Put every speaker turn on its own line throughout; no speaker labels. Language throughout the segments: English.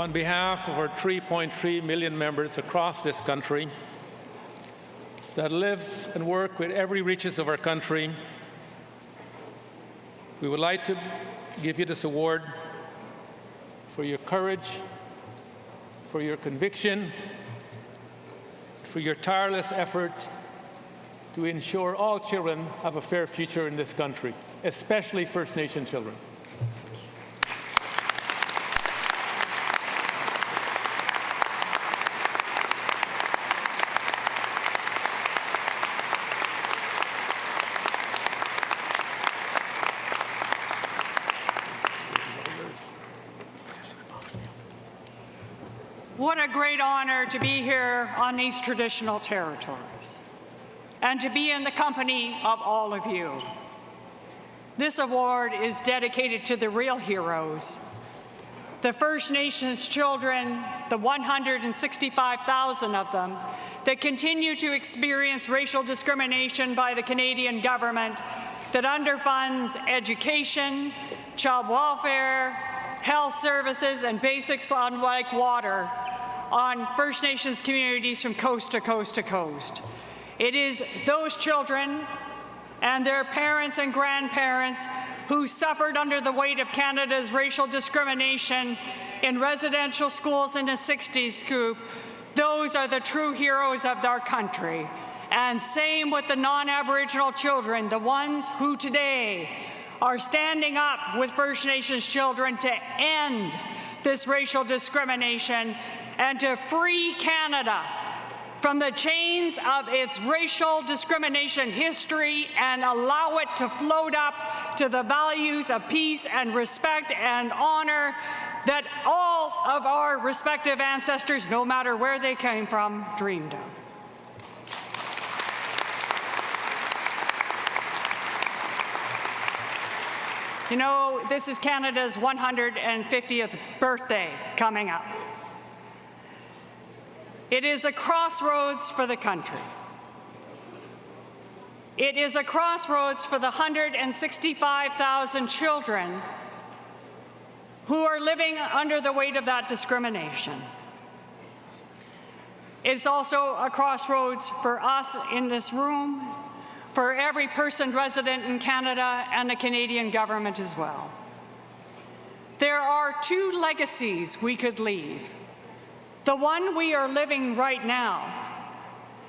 On behalf of our 3.3 million members across this country that live and work with every reaches of our country, we would like to give you this award for your courage, for your conviction, for your tireless effort to ensure all children have a fair future in this country, especially First Nation children.
What a great honor to be here on these traditional territories and to be in the company of all of you. This award is dedicated to the real heroes, the First Nations children, the 165,000 of them that continue to experience racial discrimination by the Canadian government that underfunds education, child welfare, health services, and basics like water on First Nations communities from coast to coast to coast. It is those children and their parents and grandparents who suffered under the weight of Canada's racial discrimination in residential schools in the 60s group. Those are the true heroes of our country. And same with the non-Aboriginal children, the ones who today are standing up with First Nations children to end this racial discrimination and to free Canada from the chains of its racial discrimination history and allow it to float up to the values of peace and respect and honor that all of our respective ancestors, no matter where they came from, dreamed of. You know, this is Canada's 150th birthday coming up. It is a crossroads for the country. It is a crossroads for the 165,000 children who are living under the weight of that discrimination. It's also a crossroads for us in this room, for every person resident in Canada and the Canadian government as well. There are two legacies we could leave. The one we are living right now,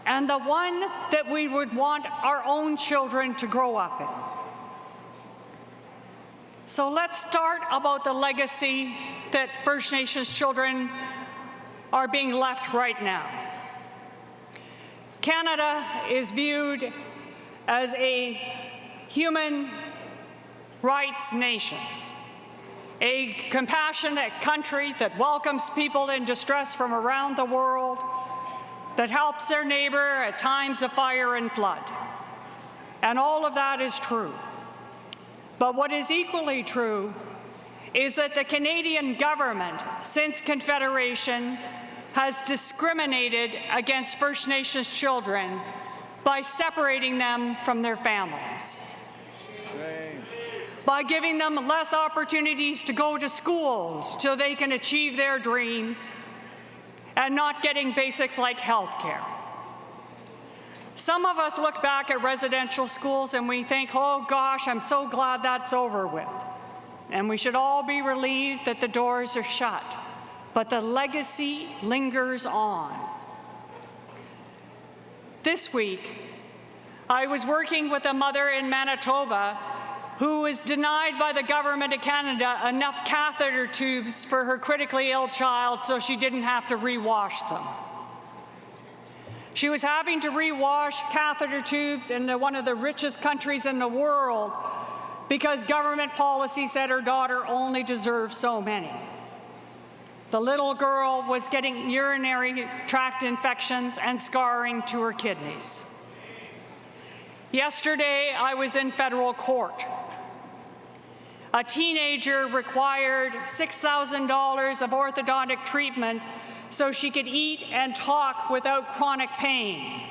and the one that we would want our own children to grow up in. So let's start about the legacy that First Nations children are being left right now. Canada is viewed as a human rights nation, a compassionate country that welcomes people in distress from around the world, that helps their neighbor at times of fire and flood. And all of that is true. But what is equally true is that the Canadian government, since Confederation, has discriminated against First Nations children by separating them from their families. Shame. By giving them less opportunities to go to schools so they can achieve their dreams, and not getting basics like health care. Some of us look back at residential schools and we think, oh gosh, I'm so glad that's over with. And we should all be relieved that the doors are shut. But the legacy lingers on. This week, I was working with a mother in Manitoba who was denied by the government of Canada enough catheter tubes for her critically ill child so she didn't have to rewash them. She was having to rewash catheter tubes in one of the richest countries in the world because government policy said her daughter only deserved so many. The little girl was getting urinary tract infections and scarring to her kidneys. Yesterday, I was in federal court. A teenager required $6,000 of orthodontic treatment so she could eat and talk without chronic pain.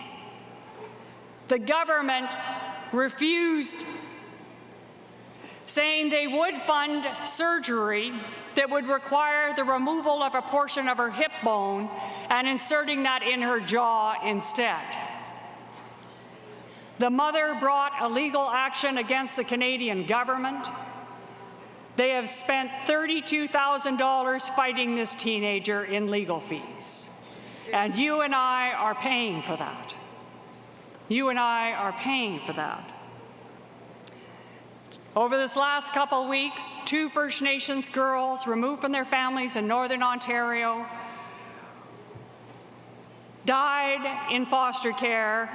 The government refused, saying they would fund surgery that would require the removal of a portion of her hip bone and inserting that in her jaw instead. The mother brought a legal action against the Canadian government. They have spent $32,000 fighting this teenager in legal fees. And you and I are paying for that. You and I are paying for that. Over this last couple of weeks, 2 First Nations girls removed from their families in Northern Ontario died in foster care,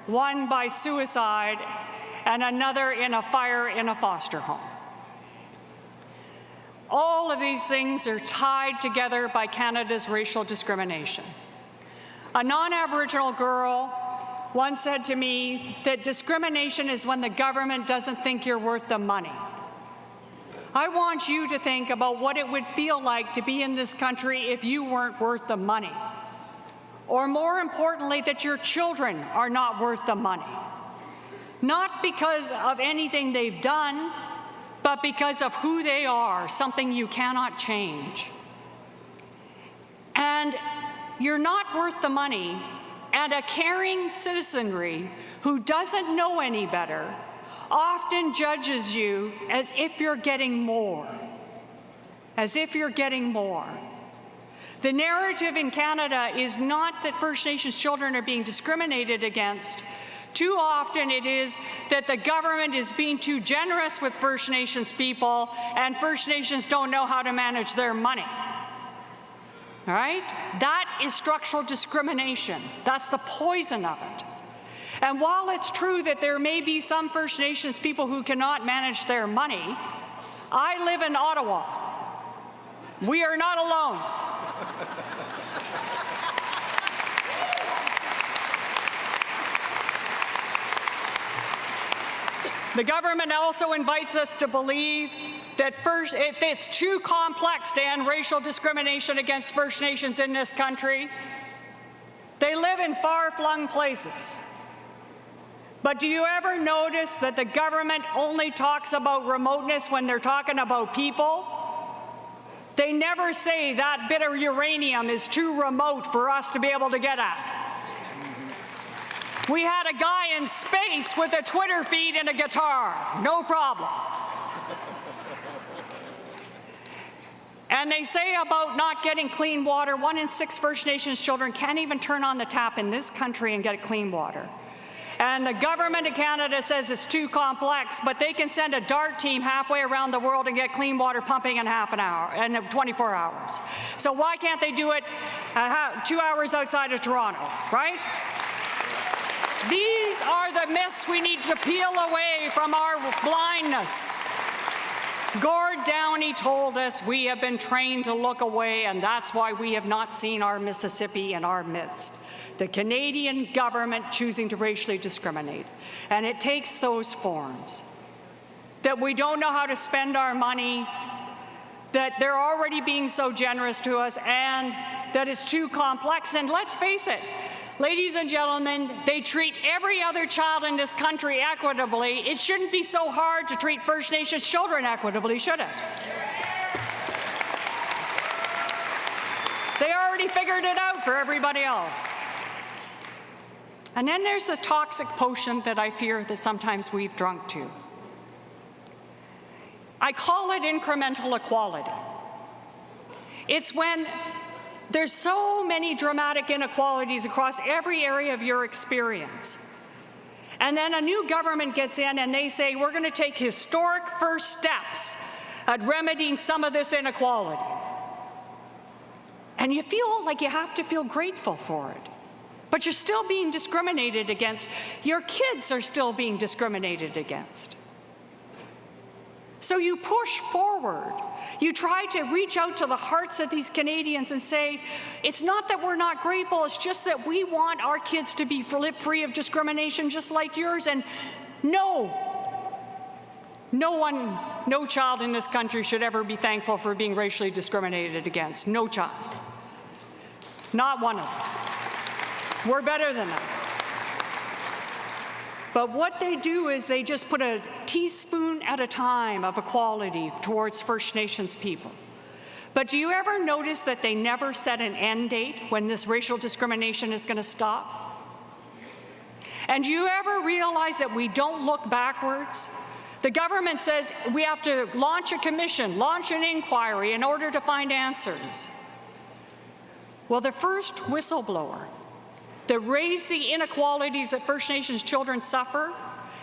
one by suicide and another in a fire in a foster home. All of these things are tied together by Canada's racial discrimination. A non-Aboriginal girl once said to me that discrimination is when the government doesn't think you're worth the money. I want you to think about what it would feel like to be in this country if you weren't worth the money. Or more importantly, that your children are not worth the money. Not because of anything they've done, but because of who they are, something you cannot change. And you're not worth the money, and a caring citizenry who doesn't know any better often judges you as if you're getting more. As if you're getting more. The narrative in Canada is not that First Nations children are being discriminated against. Too often it is that the government is being too generous with First Nations people and First Nations don't know how to manage their money. All right? That is structural discrimination. That's the poison of it. And while it's true that there may be some First Nations people who cannot manage their money, I live in Ottawa. We are not alone. The government also invites us to believe that it's too complex to end racial discrimination against First Nations in this country. They live in far-flung places. But do you ever notice that the government only talks about remoteness when they're talking about people? They never say that bit of uranium is too remote for us to be able to get at. We had a guy in space with a Twitter feed and a guitar. No problem. And they say about not getting clean water, 1 in 6 First Nations children can't even turn on the tap in this country and get clean water. And the government of Canada says it's too complex, but they can send a DART team halfway around the world and get clean water pumping in half an hour, in 24 hours. So why can't they do it 2 hours outside of Toronto, right? These are the myths we need to peel away from our blindness. Gord Downey told us we have been trained to look away, and that's why we have not seen our Mississippi in our midst. The Canadian government choosing to racially discriminate. And it takes those forms. That we don't know how to spend our money, that they're already being so generous to us, and that it's too complex. And let's face it, ladies and gentlemen, they treat every other child in this country equitably. It shouldn't be so hard to treat First Nations children equitably, should it? They already figured it out for everybody else. And then there's the toxic potion that I fear that sometimes we've drunk to. I call it incremental equality. It's when there's so many dramatic inequalities across every area of your experience. And then a new government gets in and they say, we're going to take historic first steps at remedying some of this inequality. And you feel like you have to feel grateful for it. But you're still being discriminated against. Your kids are still being discriminated against. So you push forward. You try to reach out to the hearts of these Canadians and say, it's not that we're not grateful, it's just that we want our kids to be free of discrimination just like yours. And no child in this country should ever be thankful for being racially discriminated against. No child. Not one of them. We're better than them. But what they do is they just put a teaspoon at a time of equality towards First Nations people. But do you ever notice that they never set an end date when this racial discrimination is going to stop? And do you ever realize that we don't look backwards? The government says we have to launch a commission, launch an inquiry in order to find answers. Well, the first whistleblower that raised the inequalities that First Nations children suffer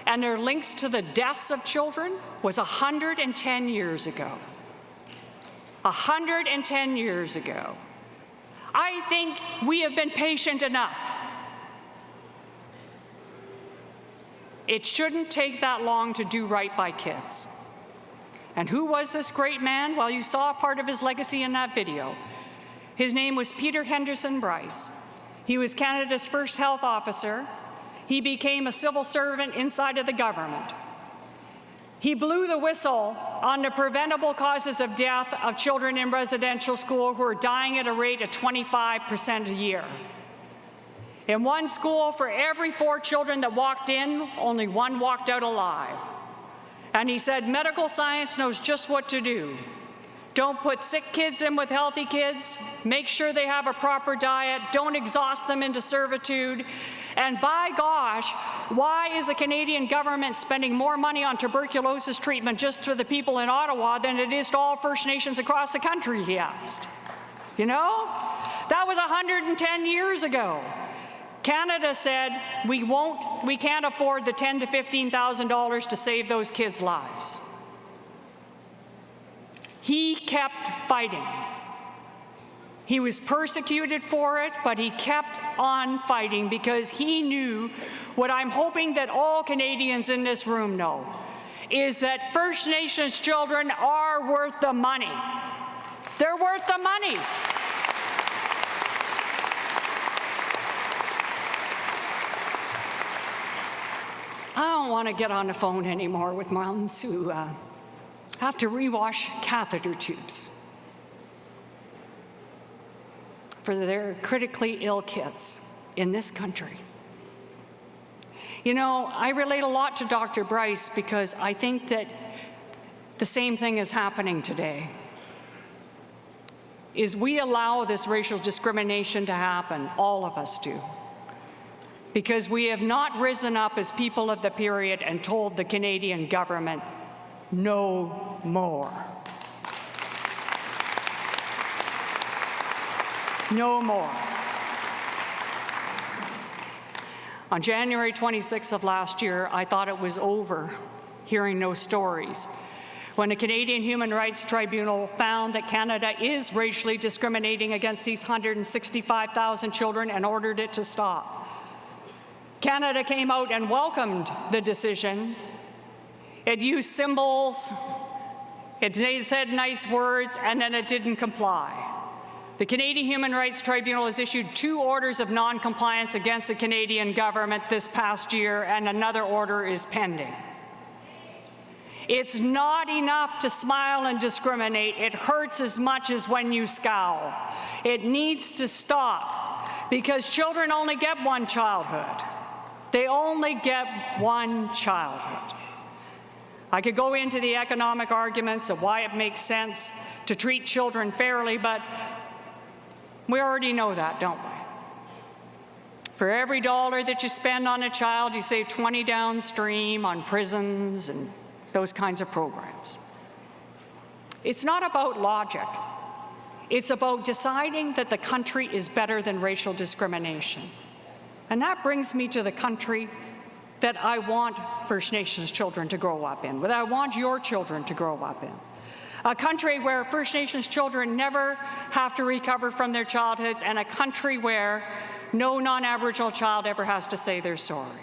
and their links to the deaths of children was 110 years ago. 110 years ago. I think we have been patient enough. It shouldn't take that long to do right by kids. And who was this great man? Well, you saw part of his legacy in that video. His name was Peter Henderson Bryce. He was Canada's first health officer. He became a civil servant inside of the government. He blew the whistle on the preventable causes of death of children in residential school who are dying at a rate of 25% a year. In one school, for every 4 children that walked in, only 1 walked out alive. And he said, medical science knows just what to do. Don't put sick kids in with healthy kids. Make sure they have a proper diet. Don't exhaust them into servitude. And by gosh, why is the Canadian government spending more money on tuberculosis treatment just for the people in Ottawa than it is to all First Nations across the country, he asked. You know? That was 110 years ago. Canada said, we can't afford the $10,000 to $15,000 to save those kids' lives. He kept fighting. He was persecuted for it, but he kept on fighting because he knew what I'm hoping that all Canadians in this room know, is that First Nations children are worth the money. They're worth the money. I don't want to get on the phone anymore with moms who have to rewash catheter tubes for their critically ill kids in this country. You know, I relate a lot to Dr. Bryce because I think that the same thing is happening today. Is we allow this racial discrimination to happen, all of us do, because we have not risen up as people of the period and told the Canadian government, no more. No more. On January 26th of last year, I thought it was over hearing those stories when the Canadian Human Rights Tribunal found that Canada is racially discriminating against these 165,000 children and ordered it to stop. Canada came out and welcomed the decision. It used symbols, it said nice words, and then it didn't comply. The Canadian Human Rights Tribunal has issued 2 orders of non-compliance against the Canadian government this past year, and another order is pending. It's not enough to smile and discriminate. It hurts as much as when you scowl. It needs to stop because children only get one childhood. They only get one childhood. I could go into the economic arguments of why it makes sense to treat children fairly, but we already know that, don't we? For every dollar that you spend on a child, you save 20 downstream on prisons and those kinds of programs. It's not about logic. It's about deciding that the country is better than racial discrimination. And that brings me to the country that I want First Nations children to grow up in, that I want your children to grow up in. A country where First Nations children never have to recover from their childhoods, and a country where no non-Aboriginal child ever has to say they're sorry.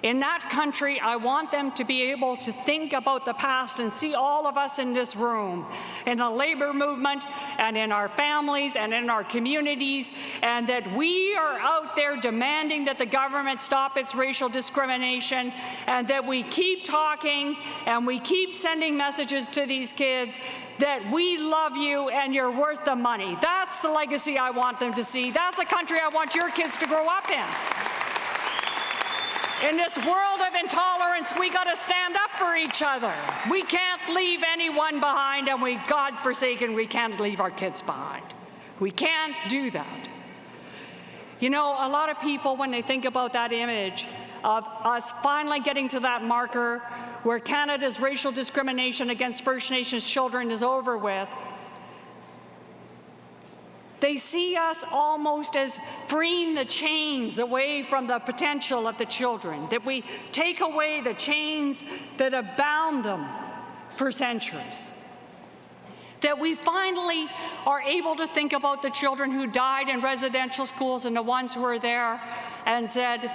In that country, I want them to be able to think about the past and see all of us in this room, in the labor movement and in our families and in our communities, and that we are out there demanding that the government stop its racial discrimination, and that we keep talking and we keep sending messages to these kids that we love you and you're worth the money. That's the legacy I want them to see. That's the country I want your kids to grow up in. In this world of intolerance, we got to stand up for each other. We can't leave anyone behind, and God forsaken, we can't leave our kids behind. We can't do that. You know, a lot of people, when they think about that image of us finally getting to that marker where Canada's racial discrimination against First Nations children is over with, they see us almost as freeing the chains away from the potential of the children, that we take away the chains that have bound them for centuries. That we finally are able to think about the children who died in residential schools and the ones who were there and said,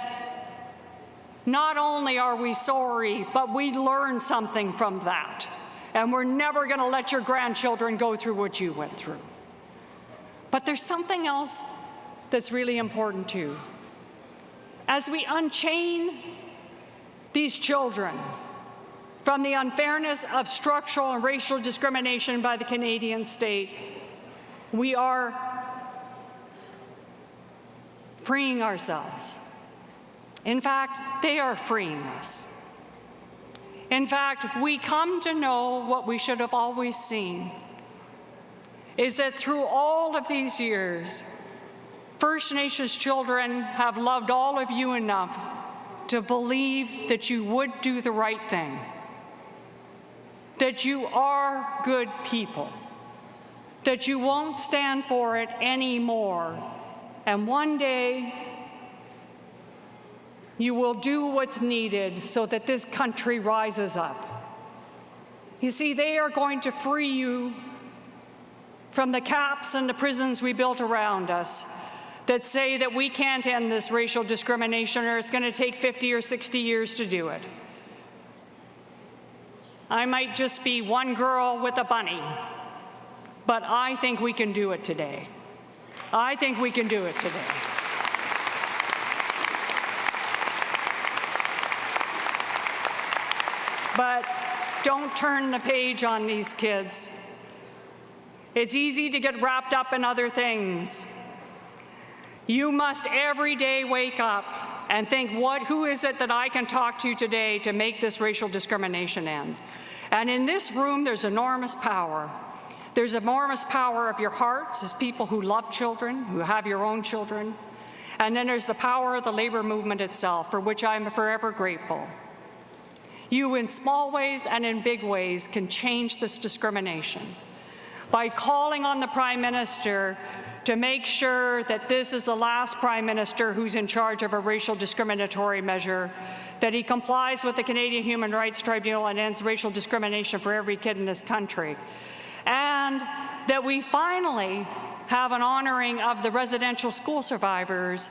not only are we sorry, but we learned something from that. And we're never going to let your grandchildren go through what you went through. But there's something else that's really important too. As we unchain these children from the unfairness of structural and racial discrimination by the Canadian state, we are freeing ourselves. In fact, they are freeing us. In fact, we come to know what we should have always seen, is that through all of these years, First Nations children have loved all of you enough to believe that you would do the right thing, that you are good people, that you won't stand for it anymore, and one day you will do what's needed so that this country rises up. You see, they are going to free you from the caps and the prisons we built around us that say that we can't end this racial discrimination or it's going to take 50 or 60 years to do it. I might just be one girl with a bunny, but I think we can do it today. I think we can do it today. But don't turn the page on these kids. It's easy to get wrapped up in other things. You must every day wake up and think, who is it that I can talk to today to make this racial discrimination end? And in this room, there's enormous power. There's enormous power of your hearts as people who love children, who have your own children. And then there's the power of the labor movement itself, for which I'm forever grateful. You, in small ways and in big ways, can change this discrimination by calling on the Prime Minister to make sure that this is the last Prime Minister who's in charge of a racial discriminatory measure, that he complies with the Canadian Human Rights Tribunal and ends racial discrimination for every kid in this country, and that we finally have an honoring of the residential school survivors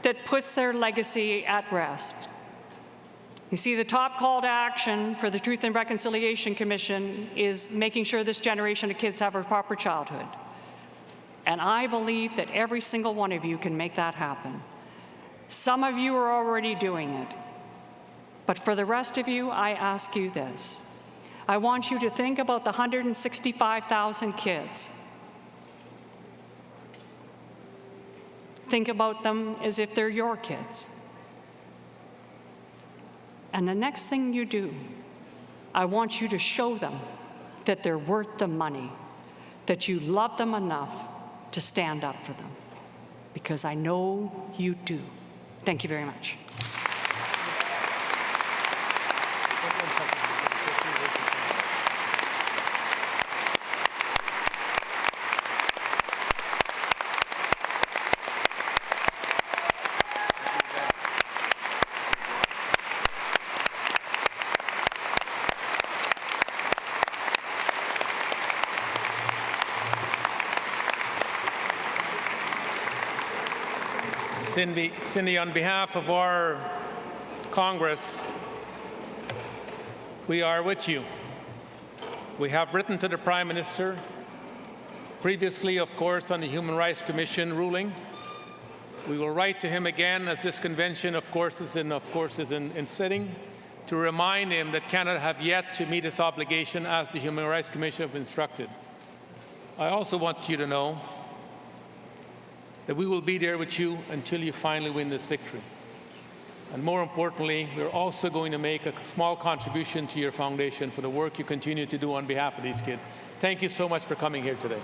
that puts their legacy at rest. You see, the top call to action for the Truth and Reconciliation Commission is making sure this generation of kids have a proper childhood. And I believe that every single one of you can make that happen. Some of you are already doing it. But for the rest of you, I ask you this. I want you to think about the 165,000 kids. Think about them as if they're your kids. And the next thing you do, I want you to show them that they're worth the money, that you love them enough to stand up for them, because I know you do. Thank you very much.
Cindy, on behalf of our Congress, we are with you. We have written to the Prime Minister, previously, of course, on the Human Rights Commission ruling. We will write to him again, as this convention, of course, is in sitting, to remind him that Canada have yet to meet its obligation as the Human Rights Commission have instructed. I also want you to know that we will be there with you until you finally win this victory. And more importantly, we're also going to make a small contribution to your foundation for the work you continue to do on behalf of these kids. Thank you so much for coming here today.